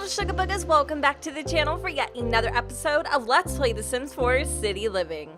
little sugar buggers, welcome back to the channel for yet another episode of Let's Play The Sims 4 City Living.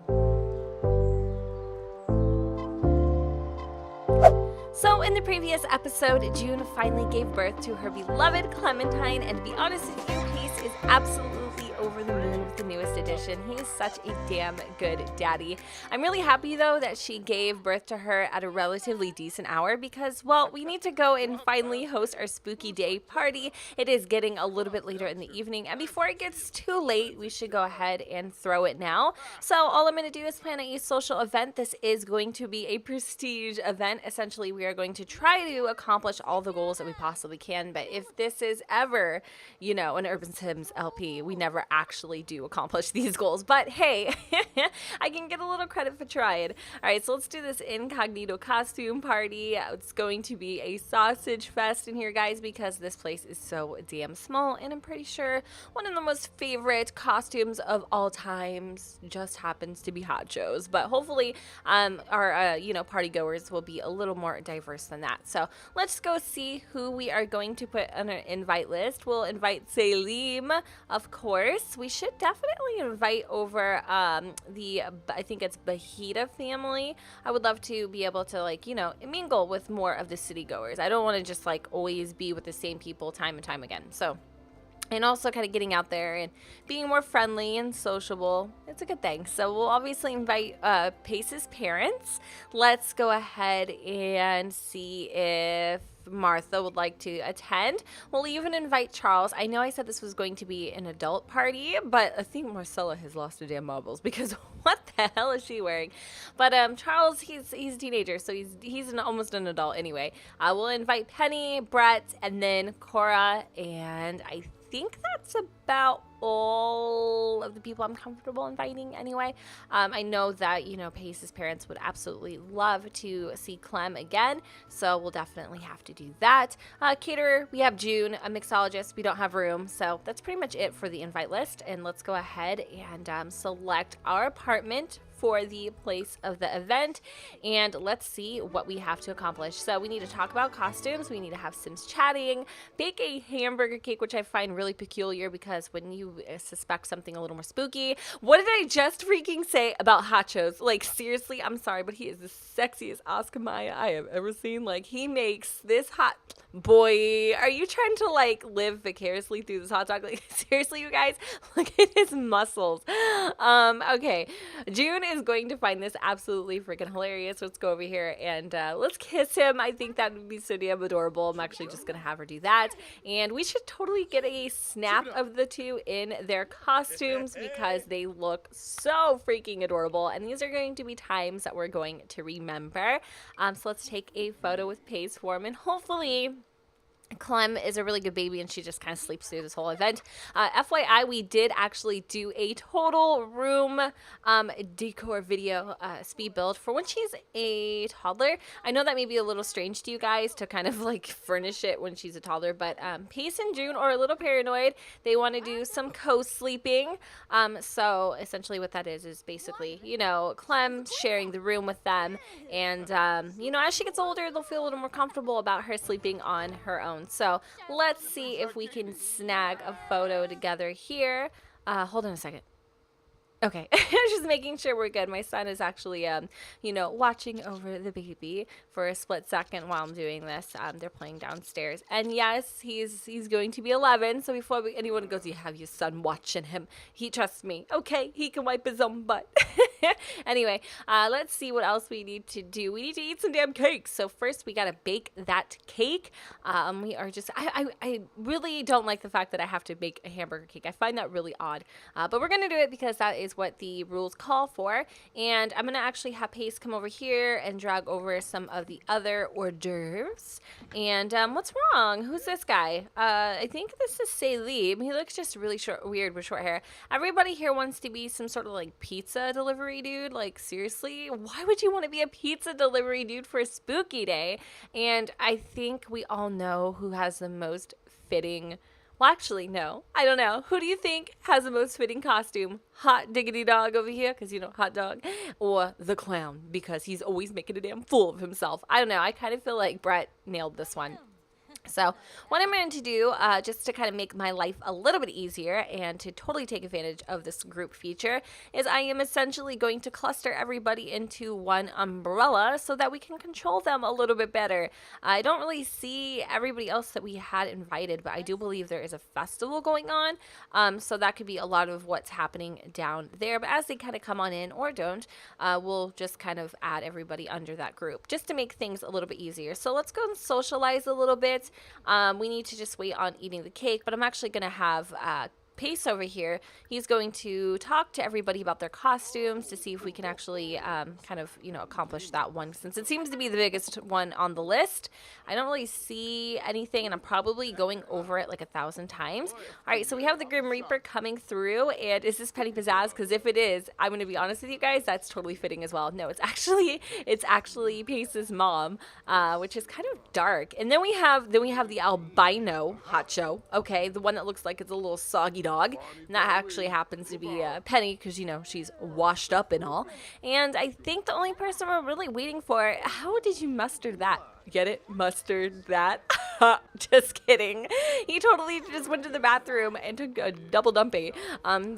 So in the previous episode, June finally gave birth to her beloved Clementine, and to be honest with you, Pace is absolutely over the moon with the newest addition. He is such a damn good daddy. I'm really happy though that she gave birth to her at a relatively decent hour because, well, we need to go and finally host our Spooky Day party. It is getting a little bit later in the evening, and before it gets too late, we should go ahead and throw it now. So all I'm going to do is plan a social event. This is going to be a prestige event. Essentially, we are going to try to accomplish all the goals that we possibly can, but if this is ever, you know, an UrbanSims LP, we never actually do accomplish these goals, but hey, I can get a little credit for trying. All right, so let's do this incognito costume party. It's going to be a sausage fest in here, guys, because this place is so damn small, and I'm pretty sure one of the most favorite costumes of all times just happens to be hachos, but hopefully our you know, party goers will be a little more diverse than that. So let's go see who we are going to put on our invite list. We'll invite Selim, of course. We should definitely invite over I think it's Bahita family. I would love to be able to, like, you know, mingle with more of the city goers. I don't want to just like always be with the same people time and time again. So, and also kind of getting out there and being more friendly and sociable. It's a good thing. So we'll obviously invite Pace's parents. Let's go ahead and see if Martha would like to attend. We'll even invite Charles. I know I said this was going to be an adult party, but I think Marcella has lost her damn marbles because what the hell is she wearing? But Charles, he's a teenager, so he's almost an adult anyway. We'll invite Penny, Brett, and then Cora, and I think that's about all of the people I'm comfortable inviting anyway. I know that, you know, Pace's parents would absolutely love to see Clem again, so we'll definitely have to do that. Caterer, we have June. A mixologist, we don't have room, so that's pretty much it for the invite list. And let's go ahead and select our apartment for the place of the event, and let's see what we have to accomplish. So we need to talk about costumes, we need to have Sims chatting, bake a hamburger cake, which I find really peculiar because when you suspect something a little more spooky. What did I just freaking say about hachos? Like, seriously, I'm sorry, but he is the sexiest Oscar Mayer I have ever seen. Like, he makes this hot boy. Are you trying to like live vicariously through this hot dog? Like, seriously, you guys, look at his muscles. Okay, June is going to find this absolutely freaking hilarious. Let's go over here and let's kiss him. I think that would be so damn adorable. I'm actually just gonna have her do that, and we should totally get a snap of the two in their costumes because they look so freaking adorable, and these are going to be times that we're going to remember. So let's take a photo with Pace for him, and hopefully Clem is a really good baby and she just kind of sleeps through this whole event. FYI, we did actually do a total room decor video speed build for when she's a toddler. I know that may be a little strange to you guys to kind of like furnish it when she's a toddler, but Pace and June are a little paranoid. They want to do some co-sleeping. So essentially what that is basically, you know, Clem sharing the room with them, and you know, as she gets older, they'll feel a little more comfortable about her sleeping on her own. So let's see if we can snag a photo together here. Hold on a second. Okay, I was just making sure we're good. My son is actually, you know, watching over the baby for a split second while I'm doing this. They're playing downstairs, and yes, he's going to be 11. So before anyone goes, you have your son watching him. He trusts me. Okay, he can wipe his own butt. Anyway, let's see what else we need to do. We need to eat some damn cakes. So first, we gotta bake that cake. We are just, I really don't like the fact that I have to bake a hamburger cake. I find that really odd, but we're gonna do it because that is what the rules call for. And I'm gonna actually have Pace come over here and drag over some of the other hors d'oeuvres. And what's wrong? Who's this guy? I think this is Selim. He looks just really weird with short hair. Everybody here wants to be some sort of like pizza delivery dude. Like, seriously, why would you want to be a pizza delivery dude for a spooky day? And I think we all know who has the most fitting. Well, actually, no. I don't know. Who do you think has the most fitting costume? Hot diggity dog over here, because, you know, hot dog. Or the clown, because he's always making a damn fool of himself. I don't know. I kind of feel like Brett nailed this one. So what I'm going to do, just to kind of make my life a little bit easier and to totally take advantage of this group feature, is I am essentially going to cluster everybody into one umbrella so that we can control them a little bit better. I don't really see everybody else that we had invited, but I do believe there is a festival going on, so that could be a lot of what's happening down there. But as they kind of come on in or don't, we'll just kind of add everybody under that group just to make things a little bit easier. So let's go and socialize a little bit. We need to just wait on eating the cake, but I'm actually going to have Pace over here. He's going to talk to everybody about their costumes to see if we can actually kind of, accomplish that one, since it seems to be the biggest one on the list. I don't really see anything, and I'm probably going over it like 1,000 times. All right, so we have the Grim Reaper coming through, and is this Penny Pizzazz? Because if it is, I'm going to be honest with you guys, that's totally fitting as well. No, it's actually Pace's mom, which is kind of dark. And then we have the albino hot show. Okay, the one that looks like it's a little soggy dog, and that actually happens to be Penny, because she's washed up and all. And I think the only person we're really waiting for, how did you mustard that? Get it? Mustard that? Just kidding. He totally just went to the bathroom and took a double dumpy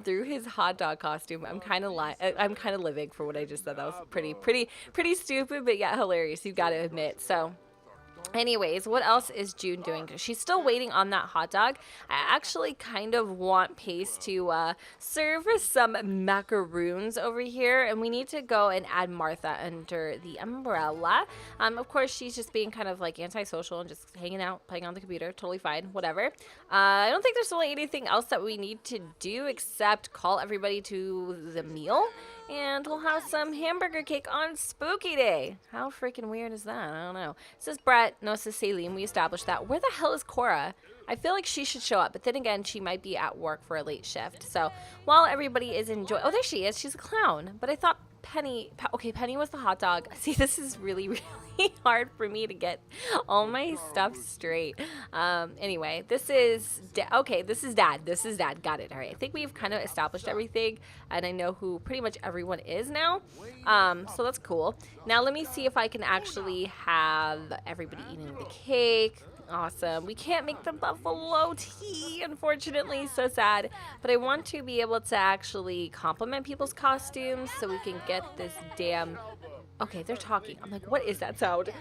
through his hot dog costume. I'm kind of living for what I just said. That was pretty stupid, but yeah, hilarious. You got to admit. So anyways, what else is June doing? She's still waiting on that hot dog. I actually kind of want Pace to serve some macaroons over here, and we need to go and add Martha under the umbrella. Of course, she's just being kind of like antisocial and just hanging out, playing on the computer. Totally fine, whatever. I don't think there's really anything else that we need to do except call everybody to the meal. And we'll have some hamburger cake on Spooky Day. How freaking weird is that? I don't know. This is Brett. No, this is Saline. We established that. Where the hell is Cora? I feel like she should show up, but then again, she might be at work for a late shift. So while everybody is enjoying... Oh, there she is. She's a clown. But I thought Penny... Okay, Penny was the hot dog. See, this is really hard for me to get all my stuff straight. Anyway, this is... Okay, this is Dad. This is Dad. Got it. All right. I think we've kind of established everything, and I know who pretty much everyone is now. So that's cool. Now, let me see if I can actually have everybody eating the cake. Awesome. We can't make the buffalo tea, unfortunately. So sad. But I want to be able to actually compliment people's costumes so we can get this damn... Okay, they're talking. I'm like, what is that sound?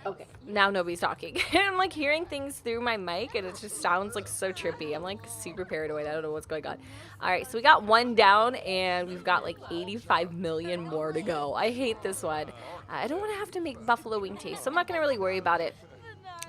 Okay, now nobody's talking. I'm like hearing things through my mic, and it just sounds like so trippy. I'm like super paranoid. I don't know what's going on. All right, so we got one down, and we've got like 85 million more to go. I hate this one. I don't want to have to make buffalo wing taste, so I'm not going to really worry about it.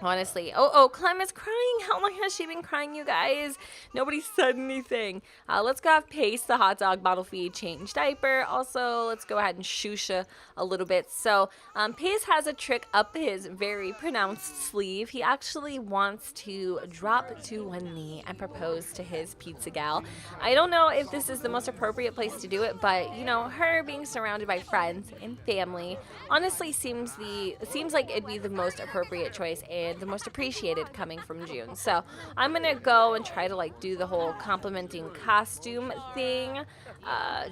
Honestly. Oh, Clem is crying. How long has she been crying, you guys? Nobody said anything. Let's go have Pace, the hot dog, bottle feed, change diaper. Also, let's go ahead and shusha a little bit. So, Pace has a trick up his very pronounced sleeve. He actually wants to drop to one knee and propose to his pizza gal. I don't know if this is the most appropriate place to do it, but, her being surrounded by friends and family honestly seems like it'd be the most appropriate choice and the most appreciated coming from June. So I'm gonna go and try to do the whole complimenting costume thing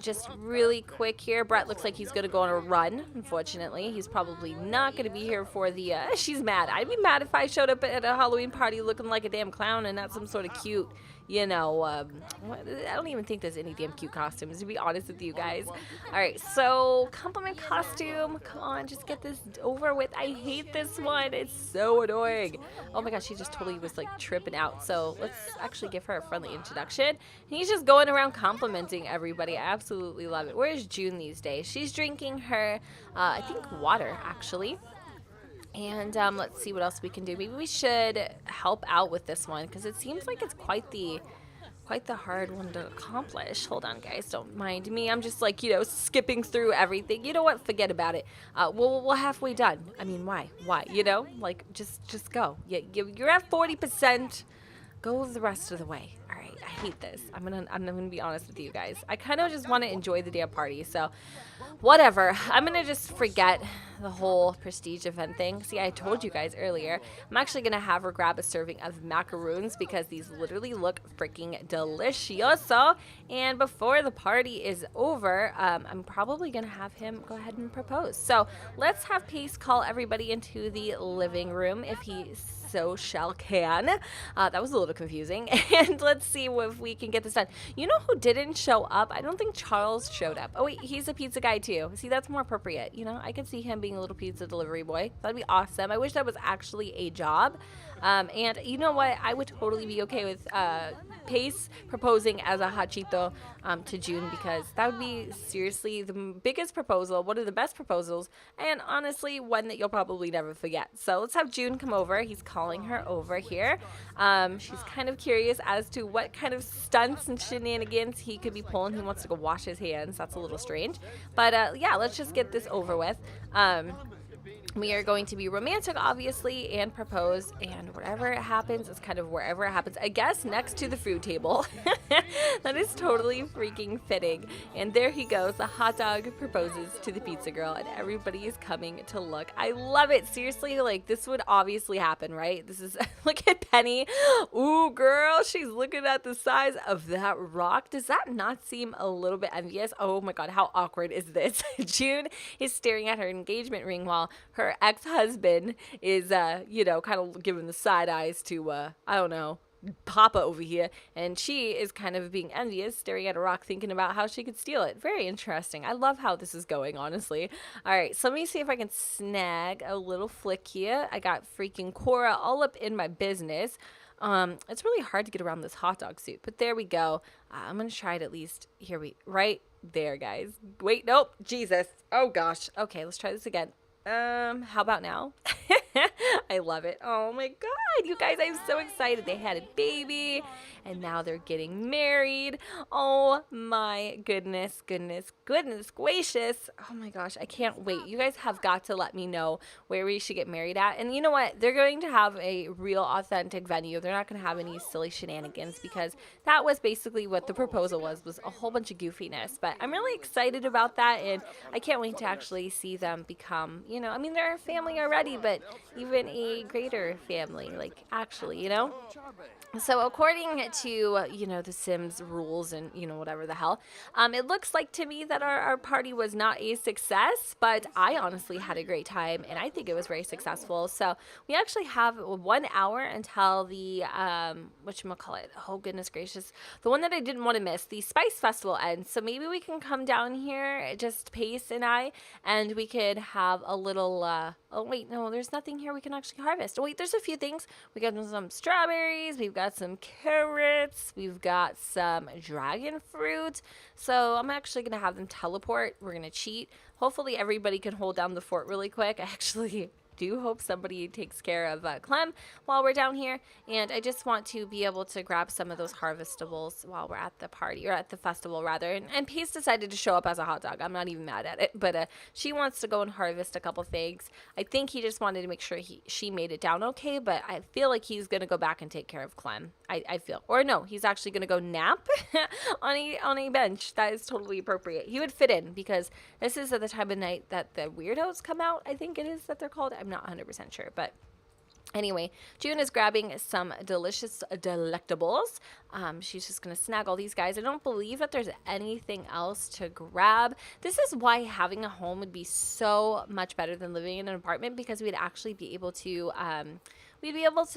just really quick here. Brett looks like he's gonna go on a run. Unfortunately, he's probably not gonna be here for the she's mad. I'd be mad if I showed up at a Halloween party looking like a damn clown and not some sort of cute I don't even think there's any damn cute costumes, to be honest with you guys. All right, so compliment costume. Come on, just get this over with. I hate this one. It's so annoying. Oh my gosh, she just totally was tripping out. So let's actually give her a friendly introduction. And he's just going around complimenting everybody. I absolutely love it. Where's June these days? She's drinking her, I think, water, actually. And let's see what else we can do. Maybe we should help out with this one because it seems like it's quite the hard one to accomplish. Hold on, guys. Don't mind me. I'm just skipping through everything. You know what? Forget about it. We're halfway done. I mean, why? Just go. You're at 40%. Go the rest of the way. All right, I hate this. I'm gonna be honest with you guys. I kind of just want to enjoy the damn party, so whatever. I'm gonna just forget the whole prestige event thing. See, I told you guys earlier, I'm actually gonna have her grab a serving of macaroons because these literally look freaking delicioso. And before the party is over, I'm probably gonna have him go ahead and propose. So let's have Pace call everybody into the living room if he so shall can. That was a little confusing. And let's see if we can get this done. You know who didn't show up? I don't think Charles showed up. Oh wait, he's a pizza guy too. See, that's more appropriate. You know, I could see him being a little pizza delivery boy. That'd be awesome. I wish that was actually a job. And you know what? I would totally be okay with Pace proposing as a hachito to June, because that would be seriously the biggest proposal, one of the best proposals, and honestly one that you'll probably never forget. So let's have June come over. He's calling her over here. She's kind of curious as to what kind of stunts and shenanigans he could be pulling. He wants to go wash his hands. That's a little strange. But yeah, let's just get this over with. We are going to be romantic, obviously, and propose, and whatever it happens is kind of wherever it happens. I guess next to the food table. That is totally freaking fitting. And there he goes. The hot dog proposes to the pizza girl, and everybody is coming to look. I love it. Seriously, like, this would obviously happen, right? This is, look at Penny. Ooh, girl, she's looking at the size of that rock. Does that not seem a little bit envious? Oh my God, how awkward is this? June is staring at her engagement ring while her ex-husband is, you know, kind of giving the side eyes to, I don't know, Papa over here, and she is kind of being envious, staring at a rock, thinking about how she could steal it. Very interesting. I love how this is going, honestly. All right, so let me see if I can snag a little flick here. I got freaking Cora all up in my business. It's really hard to get around this hot dog suit, but there we go. I'm gonna try it at least. Right there, guys. Wait, nope, Jesus. Oh gosh. Okay, let's try this again. How about now? I love it. Oh my God, you guys, I'm so excited. They had a baby and now they're getting married. Oh my goodness gracious. Oh my gosh, I can't wait. You guys have got to let me know where we should get married at. And you know what? They're going to have a real authentic venue. They're not going to have any silly shenanigans, because that was basically what the proposal was a whole bunch of goofiness. But I'm really excited about that, and I can't wait to actually see them become, you know, I mean, they're a family already, but even a greater family, like, actually, you know? So according to, you know, the Sims rules and, you know, whatever the hell, it looks like to me that our party was not a success, but I honestly had a great time, and I think it was very successful. So we actually have 1 hour until the, whatchamacallit, oh goodness gracious, the one that I didn't want to miss, the Spice Festival ends. So maybe we can come down here, just Pace and I, and we could have a little, oh wait, no, there's nothing here we can actually harvest. Oh wait, there's a few things. We got some strawberries, we've got some carrots, we've got some dragon fruit. So I'm actually gonna have them teleport. We're gonna cheat. Hopefully everybody can hold down the fort really quick. I actually do hope somebody takes care of Clem while we're down here, and I just want to be able to grab some of those harvestables while we're at the party, or at the festival rather. And Pace decided to show up as a hot dog. I'm not even mad at it, but she wants to go and harvest a couple things. I think he just wanted to make sure she made it down okay, but I feel like he's gonna go back and take care of Clem. I feel, or no, he's actually gonna go nap on a bench. That is totally appropriate. He would fit in, because this is at the time of night that the weirdos come out. I think it is that they're called. I'm not 100% sure, but anyway, June is grabbing some delicious delectables. She's just going to snag all these guys. I don't believe that there's anything else to grab. This is why having a home would be so much better than living in an apartment, because we'd actually be able to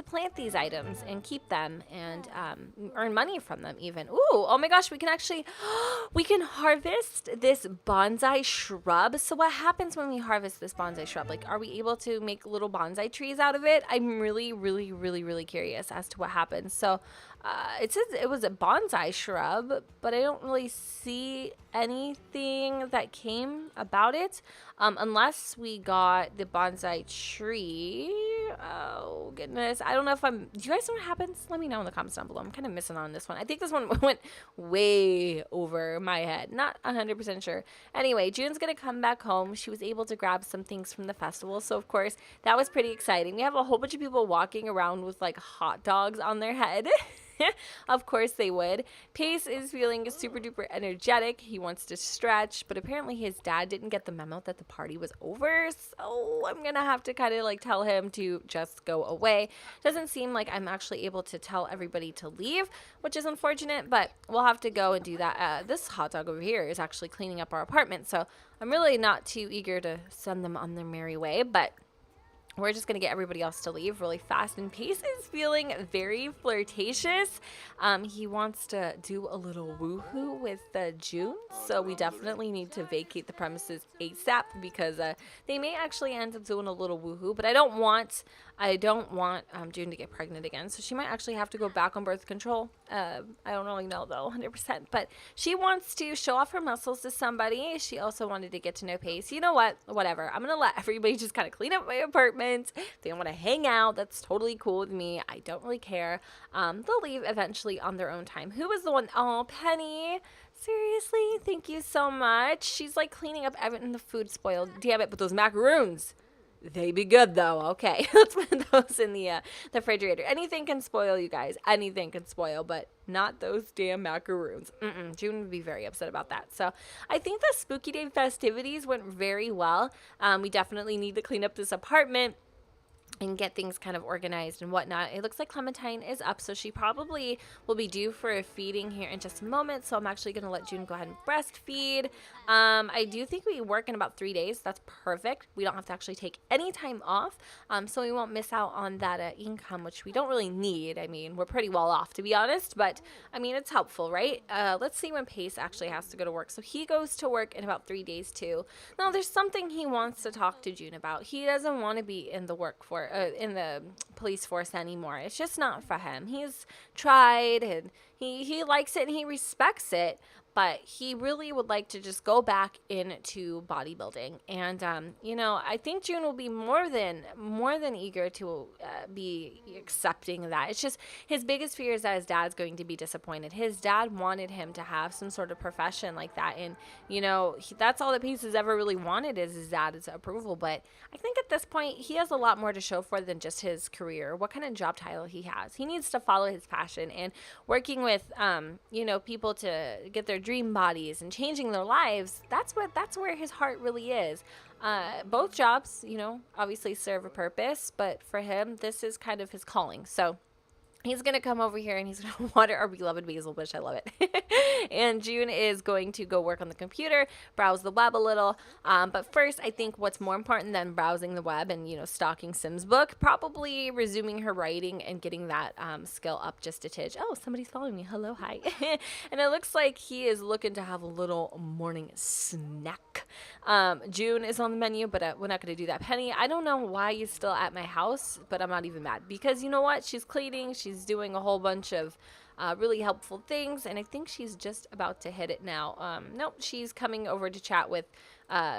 plant these items and keep them, and earn money from them even. Ooh, oh my gosh, we can actually, we can harvest this bonsai shrub. So what happens when we harvest this bonsai shrub? Like, are we able to make little bonsai trees out of it? I'm really curious as to what happens. So it says it was a bonsai shrub, but I don't really see anything that came about it, unless we got the bonsai tree. Oh goodness, I don't know if do you guys know what happens? Let me know in the comments down below. I'm kind of missing on this one. I think this one went way over my head, not 100% sure. Anyway, June's gonna come back home. She was able to grab some things from the festival, so of course that was pretty exciting. We have a whole bunch of people walking around with like hot dogs on their head. Of course they would. Pace is feeling super duper energetic. He wants to stretch, but apparently his dad didn't get the memo that the party was over. So I'm going to have to kind of like tell him to just go away. Doesn't seem like I'm actually able to tell everybody to leave, which is unfortunate, but we'll have to go and do that. This hot dog over here is actually cleaning up our apartment. So I'm really not too eager to send them on their merry way, but we're just going to get everybody else to leave really fast. And Pace is feeling very flirtatious. He wants to do a little woohoo with June. So we definitely need to vacate the premises ASAP because they may actually end up doing a little woohoo. But I don't want June to get pregnant again. So she might actually have to go back on birth control. I don't really know though, 100%. But she wants to show off her muscles to somebody. She also wanted to get to know Pace. You know what? Whatever. I'm going to let everybody just kind of clean up my apartment. If they want to hang out, that's totally cool with me. I don't really care. They'll leave eventually on their own time. Who was the one? Oh, Penny. Seriously? Thank you so much. She's like cleaning up everything. The food spoiled. Damn it. But those macaroons, they be good though. Okay. Let's put those in the refrigerator. Anything can spoil, you guys. Anything can spoil, but not those damn macaroons. June would be very upset about that. So I think the Spooky Day festivities went very well. We definitely need to clean up this apartment and get things kind of organized and whatnot. It looks like Clementine is up, so she probably will be due for a feeding here in just a moment. So I'm actually going to let June go ahead and breastfeed. I do think we work in about 3 days. That's perfect. We don't have to actually take any time off, so we won't miss out on that income, which we don't really need. I mean, we're pretty well off, to be honest, but I mean, it's helpful, right? Let's see when Pace actually has to go to work. So he goes to work in about 3 days too. Now, there's something he wants to talk to June about. He doesn't want to be in the workforce, in the police force anymore. It's just not for him. He's tried and he likes it and he respects it, but he really would like to just go back into bodybuilding. And I think June will be more than eager to be accepting of that. It's just his biggest fear is that his dad's going to be disappointed. His dad wanted him to have some sort of profession like that, and that's all that Pace has ever really wanted is his dad's approval. But I think at this point he has a lot more to show for than just his career, what kind of job title he has. He needs to follow his passion, and working with people to get their dream bodies and changing their lives, that's where his heart really is. Both jobs, obviously serve a purpose, but for him, this is kind of his calling. So he's going to come over here and he's going to water our beloved basil bush. I love it. And June is going to go work on the computer, browse the web a little. But first, I think what's more important than browsing the web and, stalking Sims book, probably resuming her writing and getting that skill up just a tidge. Oh, somebody's following me. Hello. Hi. And it looks like he is looking to have a little morning snack. June is on the menu, but we're not going to do that. Penny, I don't know why you're still at my house, but I'm not even mad because you know what? She's cleaning. She's doing a whole bunch of really helpful things, and I think she's just about to hit it now. Nope, she's coming over to chat with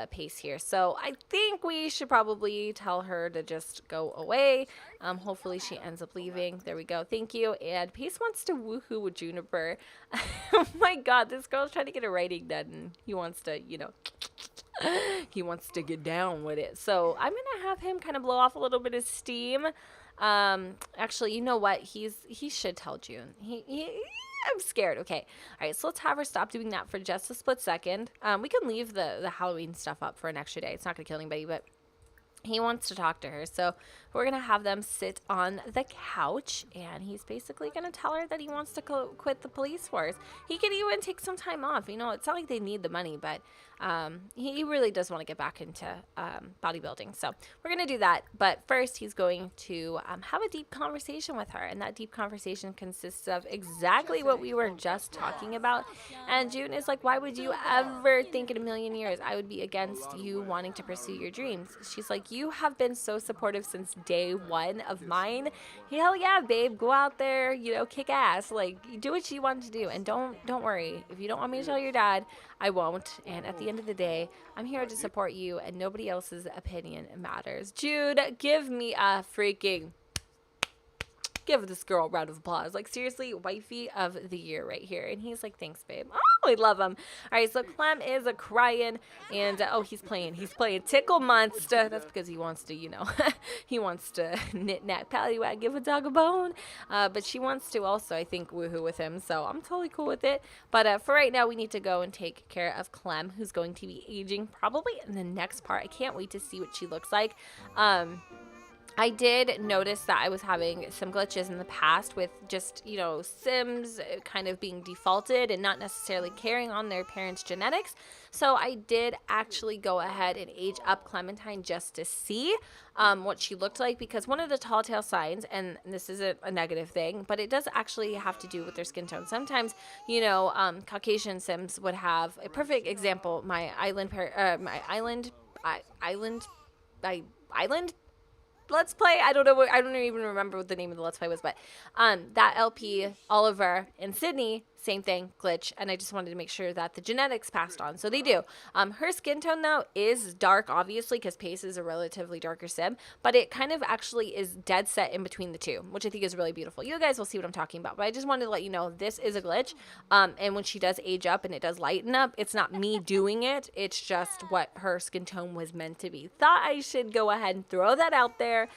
Pace here. So I think we should probably tell her to just go away. Hopefully she ends up leaving. There we go. Thank you. And Pace wants to woohoo with Juniper. Oh my God, this girl's trying to get a writing done, and he wants to, he wants to get down with it. So I'm going to have him kind of blow off a little bit of steam. Actually, you know what? He should tell June. I'm scared. Okay. All right. So let's have her stop doing that for just a split second. We can leave the Halloween stuff up for an extra day. It's not going to kill anybody, but he wants to talk to her. So we're going to have them sit on the couch, and he's basically going to tell her that he wants to quit the police force. He could even take some time off. It's not like they need the money, but he really does want to get back into bodybuilding. So we're going to do that. But first, he's going to have a deep conversation with her, and that deep conversation consists of exactly what we were just talking about. And June is like, why would you ever think in a million years I would be against you wanting to pursue your dreams? She's like, you have been so supportive since day one of mine. Hell yeah, babe, go out there, kick ass, like do what you want to do, and don't worry. If you don't want me to tell your dad, I won't. And at the end of the day, I'm here to support you, and nobody else's opinion matters. Jude, give me a freaking Give this girl a round of applause. Like, seriously, wifey of the year right here. And he's like, thanks, babe. Oh, I love him. All right, so Clem is a crying, and oh, he's playing Tickle Monster. That's because he wants to, he wants to knick-knack, paddywhack, give a dog a bone. But she wants to also, I think, woohoo with him, so I'm totally cool with it. But for right now, we need to go and take care of Clem, who's going to be aging probably in the next part. I can't wait to see what she looks like. I did notice that I was having some glitches in the past with just, Sims kind of being defaulted and not necessarily carrying on their parents' genetics. So I did actually go ahead and age up Clementine just to see what she looked like, because one of the tall tale signs, and this isn't a negative thing, but it does actually have to do with their skin tone. Sometimes, Caucasian Sims would have a perfect example. My island Let's Play. I don't even remember what the name of the Let's Play was, but that LP, Oliver and Sydney, same thing, glitch, and I just wanted to make sure that the genetics passed on. So they do. Her skin tone, though, is dark, obviously, because Pace is a relatively darker sim, but it kind of actually is dead set in between the two, which I think is really beautiful. You guys will see what I'm talking about, but I just wanted to let you know this is a glitch, and when she does age up and it does lighten up, it's not me doing it, it's just what her skin tone was meant to be. Thought I should go ahead and throw that out there,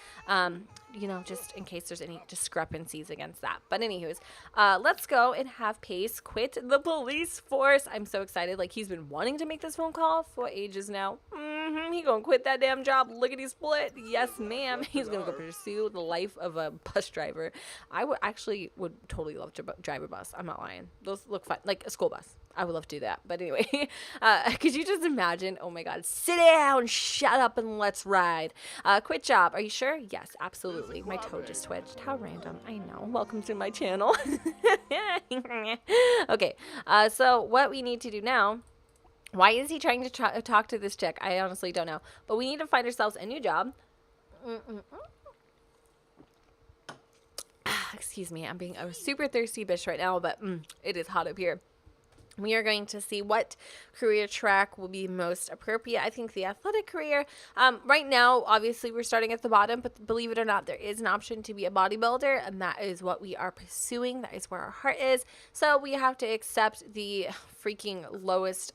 just in case there's any discrepancies against that. But anywho's, let's go and have Pace quit the police force. I'm so excited. Like, he's been wanting to make this phone call for ages now. He gonna quit that damn job. Lickety split. Yes, ma'am. He's gonna go pursue the life of a bus driver. I would totally love to drive a bus. I'm not lying. Those look fun. Like a school bus. I would love to do that. But anyway, could you just imagine? Oh my God, sit down, shut up, and let's ride. Quit job. Are you sure? Yes, absolutely. My toe just twitched. How random. I know. Welcome to my channel. Okay, so what we need to do now, why is he trying to talk to this chick? I honestly don't know. But we need to find ourselves a new job. Excuse me, I'm being a super thirsty bitch right now, but it is hot up here. We are going to see what career track will be most appropriate. I think the athletic career. Right now, obviously, we're starting at the bottom, but believe it or not, there is an option to be a bodybuilder, and that is what we are pursuing. That is where our heart is. So we have to accept the freaking lowest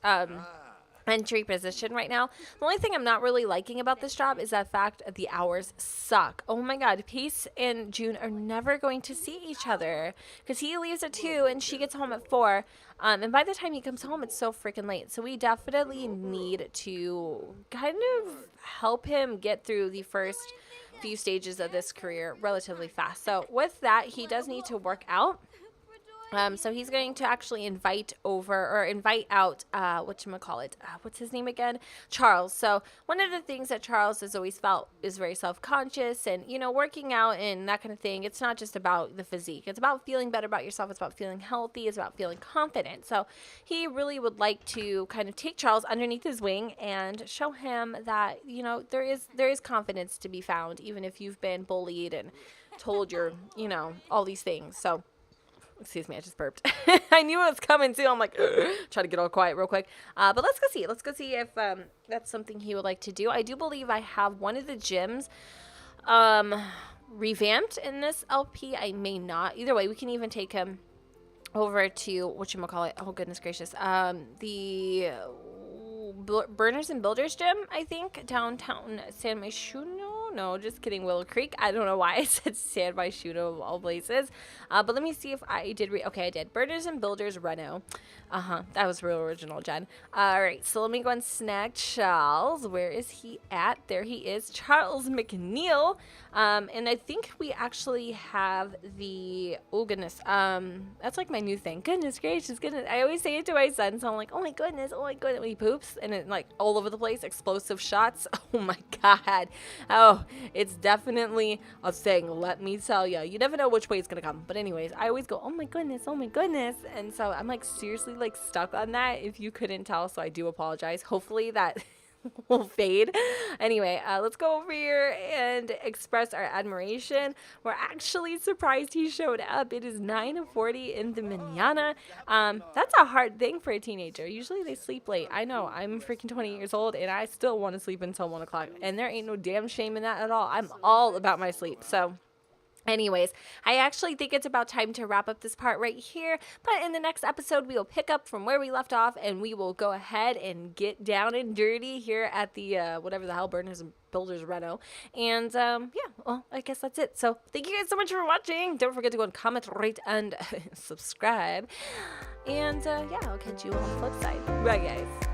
entry position right now. The only thing I'm not really liking about this job is that fact that the hours suck. Oh my God, Pace and June are never going to see each other because he leaves at 2 and she gets home at 4. And by the time he comes home, it's so freaking late. So we definitely need to kind of help him get through the first few stages of this career relatively fast. So with that, he does need to work out. So he's going to actually invite out, what's his name again? Charles. So one of the things that Charles has always felt is very self-conscious and, working out and that kind of thing. It's not just about the physique. It's about feeling better about yourself. It's about feeling healthy. It's about feeling confident. So he really would like to kind of take Charles underneath his wing and show him that, there is confidence to be found, even if you've been bullied and told you're, all these things. So, excuse me, I just burped. I knew it was coming too. I'm like, try to get all quiet real quick. But let's go see. Let's go see if that's something he would like to do. I do believe I have one of the gyms revamped in this LP. I may not. Either way, we can even take him over to, whatchamacallit, oh goodness gracious, the Burners and Builders gym, I think, downtown San Mayshuno. No, just kidding, Willow Creek. I don't know why I said San Mayshuno of all places. But let me see if I did okay, I did. Burners and Builders Reno. That was real original, Jen. All right, so let me go and snag Charles. Where is he at? There he is, Charles McNeil. And I think we actually have the, oh goodness, that's like my new thing. Goodness gracious, goodness. I always say it to my son, so I'm like, oh my goodness, when he poops, and it like all over the place, explosive shots. Oh my God. Oh, it's definitely a thing, let me tell you. You never know which way it's gonna come. But anyways, I always go, oh my goodness, and so I'm like seriously like stuck on that, if you couldn't tell, so I do apologize. Hopefully that will fade. Anyway, let's go over here and express our admiration. We're actually surprised he showed up. It is 9:40 in the mañana. That's a hard thing for a teenager. Usually they sleep late. I know, I'm freaking 20 years old and I still want to sleep until 1 o'clock, and there ain't no damn shame in that at all. I'm all about my sleep. So Anyways, I actually think it's about time to wrap up this part right here, but in the next episode, we will pick up from where we left off, and we will go ahead and get down and dirty here at the, whatever the hell, Burners and Builders Reno. And, yeah, well, I guess that's it. So, thank you guys so much for watching. Don't forget to go and comment, rate, and subscribe. And, yeah, I'll catch you on the flip side. Bye, guys.